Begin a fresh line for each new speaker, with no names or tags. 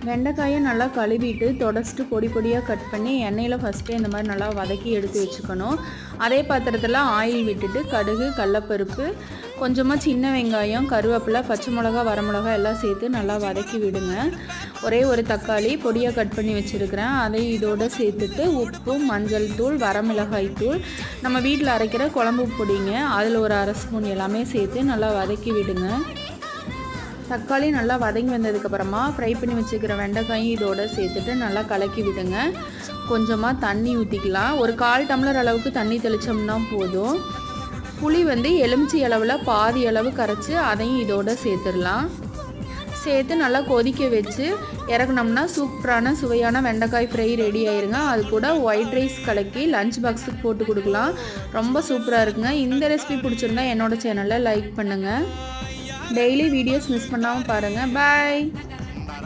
வெண்டைக்காயை நல்லா கழுவிட்டு தொடச்சிட்டு பொடி பொடியாக கட் பண்ணி எண்ணெயில் ஃபஸ்ட்டு இந்த மாதிரி நல்லா வதக்கி எடுத்து வச்சுக்கணும். அதே பாத்திரத்தில் ஆயில் விட்டுட்டு கடுகு, கடலப்பருப்பு, கொஞ்சமாக சின்ன வெங்காயம், கருவேப்பிலை, பச்சை மிளகா, வரமிளகா எல்லாம் சேர்த்து நல்லா வதக்கி விடுங்க. ஒரே ஒரு தக்காளி பொடியாக கட் பண்ணி வச்சுருக்கிறேன், அதை இதோடு சேர்த்துட்டு உப்பு, மஞ்சள் தூள், வரமிளகாய் தூள், நம்ம வீட்டில் அரைக்கிற குழம்பு பொடிங்க, அதில் ஒரு அரை ஸ்பூன் எல்லாமே சேர்த்து நல்லா வதக்கி விடுங்க. தக்காளி நல்லா வதங்கி வந்ததுக்கப்புறமா ஃப்ரை பண்ணி வச்சுக்கிற வெண்டைக்காயும் இதோடு சேர்த்துட்டு நல்லா கலக்கி விடுங்க. கொஞ்சமாக தண்ணி ஊற்றிக்கலாம். ஒரு 1/4 டம்ளர் அளவுக்கு தண்ணி தெளித்தோம்னா போதும். புளி எலுமிச்சை அளவில் பாதி அளவு கரைச்சி அதையும் இதோடு சேர்த்துடலாம். சேர்த்து நல்லா கொதிக்க வச்சு இறக்குனோம்னா சூப்பரான சுவையான வெண்டைக்காய் ஃப்ரை ரெடி ஆயிருங்க. அது கூட ஒயிட் ரைஸ் கலக்கி லஞ்ச் பாக்ஸுக்கு போட்டு கொடுக்கலாம். ரொம்ப சூப்பராக இருக்குங்க. இந்த ரெசிபி பிடிச்சிருந்தா என்னோடய சேனலை லைக் பண்ணுங்கள். டெய்லி வீடியோஸ் மிஸ் பண்ணாமல் பாருங்கள். பாய்.